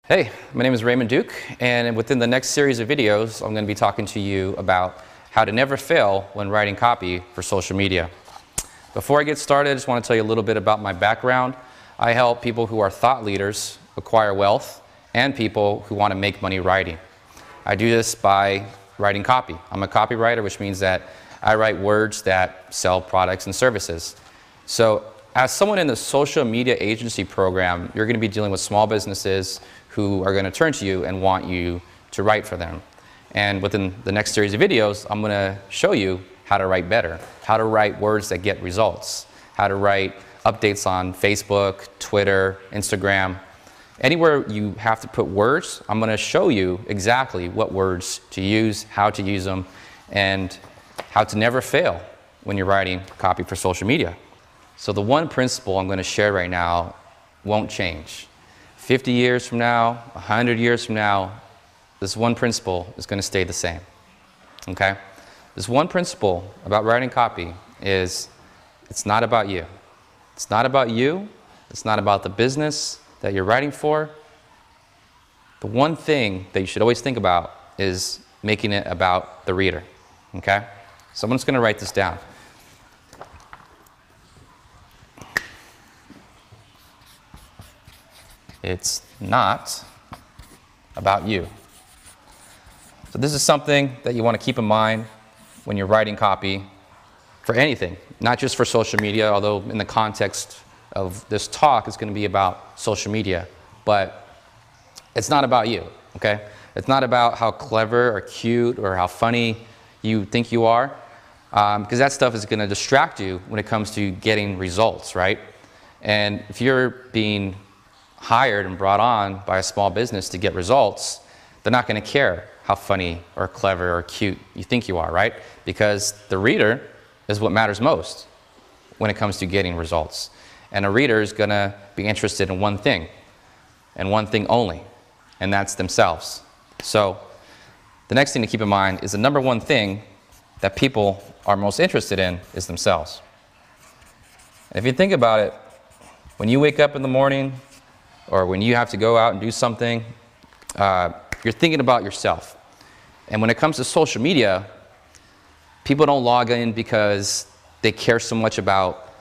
Hey, my name is Raymond Duke, and within the next series of videos, I'm going to be talking to you about how to never fail when writing copy for social media. Before I get started, I just want to tell you a little bit about my background. I help people who are thought leaders acquire wealth and people who want to make money writing. I do this by writing copy. I'm a copywriter, which means that I write words that sell products and services. So as someone in the social media agency program, you're going to be dealing with small businesses who are going to turn to you and want you to write for them. And within the next series of videos, I'm going to show you how to write better, how to write words that get results, how to write updates on Facebook, Twitter, Instagram. Anywhere you have to put words, I'm going to show you exactly what words to use, how to use them, and how to never fail when you're writing copy for social media. So the one principle I'm going to share right now won't change. 50 years from now, 100 years from now, this one principle is going to stay the same. Okay? This one principle about writing copy is it's not about you. It's not about you. It's not about the business that you're writing for. The one thing that you should always think about is making it about the reader. Okay? So I'm just going to write this down. It's not about you. So this is something that you want to keep in mind when you're writing copy for anything, not just for social media, although in the context of this talk, it's going to be about social media. But it's not about you, okay? It's not about how clever or cute or how funny you think you are, because that stuff is going to distract you when it comes to getting results, right? And if you're being hired and brought on by a small business to get results, they're not going to care how funny or clever or cute you think you are, right? Because the reader is what matters most when it comes to getting results. And a reader is going to be interested in one thing, and one thing only, and that's themselves. So the next thing to keep in mind is the number one thing that people are most interested in is themselves. And if you think about it, when you wake up in the morning, or when you have to go out and do something, you're thinking about yourself. And when it comes to social media, people don't log in because they care so much about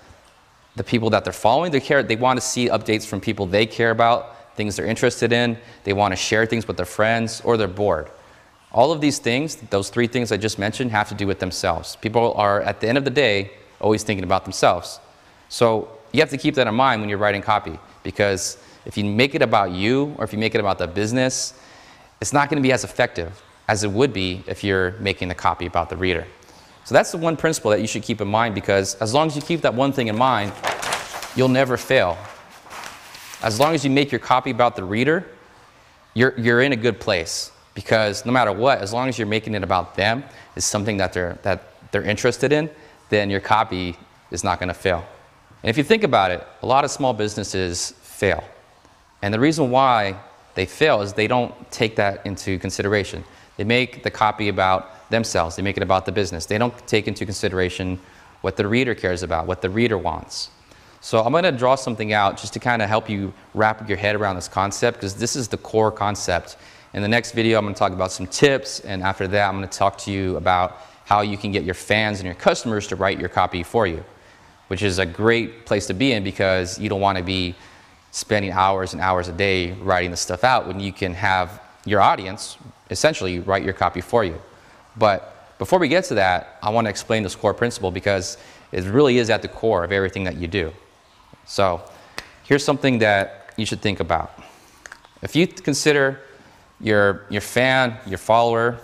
the people that they're following. They want to see updates from people they care about, things they're interested in. They want to share things with their friends, or they're bored. All of these things, those three things I just mentioned, have to do with themselves. People are, at the end of the day, always thinking about themselves. So you have to keep that in mind when you're writing copy, because if you make it about you, or if you make it about the business, it's not going to be as effective as it would be if you're making the copy about the reader. So that's the one principle that you should keep in mind, because as long as you keep that one thing in mind, you'll never fail. As long as you make your copy about the reader, you're in a good place, because no matter what, as long as you're making it about them, it's something that they're interested in, then your copy is not going to fail. And if you think about it, a lot of small businesses fail. And the reason why they fail is they don't take that into consideration. They make the copy about themselves. They make it about the business. They don't take into consideration what the reader cares about, what the reader wants. So I'm going to draw something out just to kind of help you wrap your head around this concept, because this is the core concept. In the next video, I'm going to talk about some tips, and after that, I'm going to talk to you about how you can get your fans and your customers to write your copy for you, which is a great place to be in, because you don't want to be spending hours and hours a day writing this stuff out when you can have your audience essentially write your copy for you. But before we get to that, I want to explain this core principle, because it really is at the core of everything that you do. So here's something that you should think about. If you consider your fan, your follower,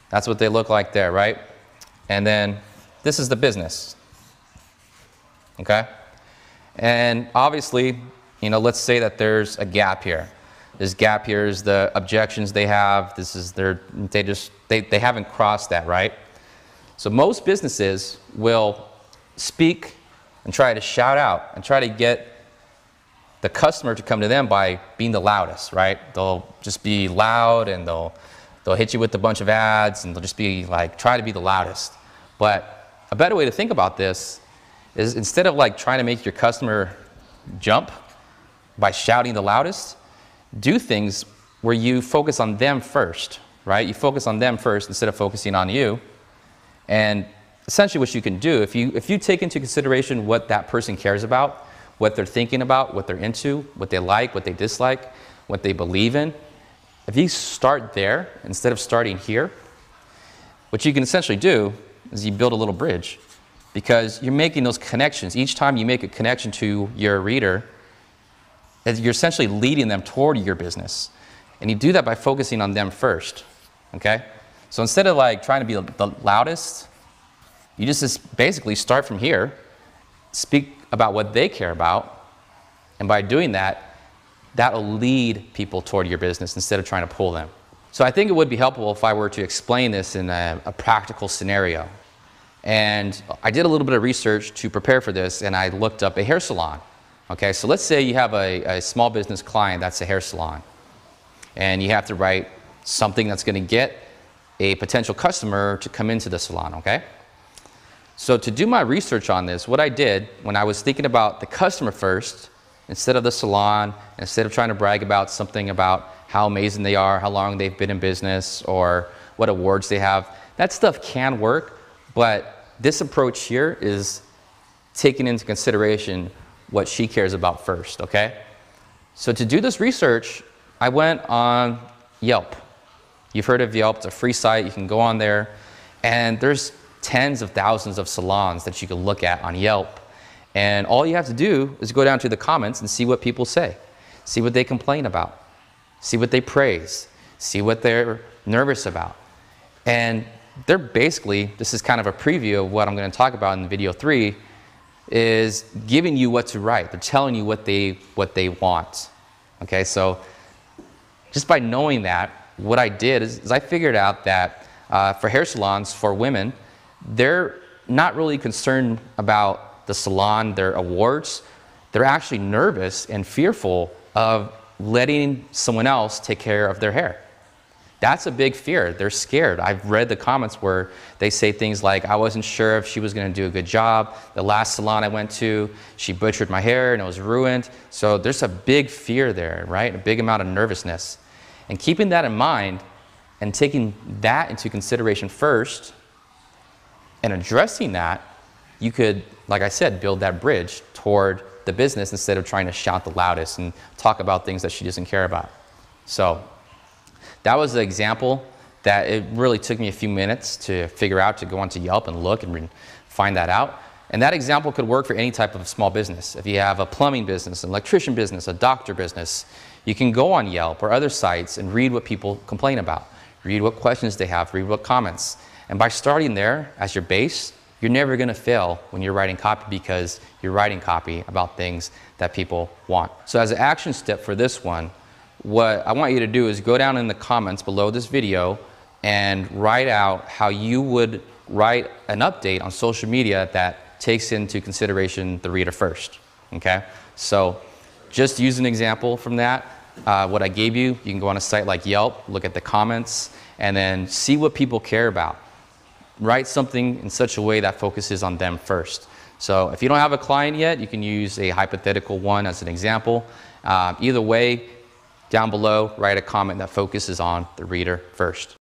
that's what they look like there, right? And then this is the business. Okay? And obviously, let's say that there's a gap here. This gap here is the objections they have. This is they haven't crossed that, right? So most businesses will speak and try to shout out and try to get the customer to come to them by being the loudest, right? They'll just be loud, and they'll hit you with a bunch of ads, and they'll just be like, try to be the loudest. But a better way to think about this is, instead of like trying to make your customer jump by shouting the loudest, do things where you focus on them first, right? You focus on them first instead of focusing on you. And essentially what you can do, if you take into consideration what that person cares about, what they're thinking about, what they're into, what they like, what they dislike, what they believe in, if you start there instead of starting here, what you can essentially do is you build a little bridge, because you're making those connections. Each time you make a connection to your reader, you're essentially leading them toward your business. And you do that by focusing on them first, okay? So instead of like trying to be the loudest, you just basically start from here, speak about what they care about, and by doing that, that'll lead people toward your business instead of trying to pull them. So I think it would be helpful if I were to explain this in a practical scenario. And I did a little bit of research to prepare for this, and I looked up a hair salon. Okay, so let's say you have a small business client that's a hair salon, and you have to write something that's going to get a potential customer to come into the salon, okay? So to do my research on this, what I did when I was thinking about the customer first, instead of the salon, instead of trying to brag about something about how amazing they are, how long they've been in business, or what awards they have, that stuff can work, but this approach here is taking into consideration what she cares about first, okay? So to do this research, I went on Yelp. You've heard of Yelp, it's a free site, you can go on there, and there's tens of thousands of salons that you can look at on Yelp. And all you have to do is go down to the comments and see what people say. See what they complain about. See what they praise. See what they're nervous about. And they're basically, this is kind of a preview of what I'm going to talk about in video 3, is giving you what to write. They're telling you what they want. Okay, so just by knowing that, what I did is I figured out that for hair salons, for women, they're not really concerned about the salon, their awards. They're actually nervous and fearful of letting someone else take care of their hair. That's a big fear. They're scared. I've read the comments where they say things like, I wasn't sure if she was going to do a good job. The last salon I went to, she butchered my hair and it was ruined. So there's a big fear there, right? A big amount of nervousness. And keeping that in mind and taking that into consideration first and addressing that, you could, like I said, build that bridge toward the business instead of trying to shout the loudest and talk about things that she doesn't care about. So that was the example that it really took me a few minutes to figure out, to go onto Yelp and look and find that out. And that example could work for any type of small business. If you have a plumbing business, an electrician business, a doctor business, you can go on Yelp or other sites and read what people complain about. Read what questions they have, read what comments. And by starting there as your base, you're never going to fail when you're writing copy, because you're writing copy about things that people want. So as an action step for this one, what I want you to do is go down in the comments below this video and write out how you would write an update on social media that takes into consideration the reader first, okay? So just use an example from that. What I gave you, you can go on a site like Yelp, look at the comments, and then see what people care about. Write something in such a way that focuses on them first. So if you don't have a client yet, you can use a hypothetical one as an example. Either way, down below, write a comment that focuses on the reader first.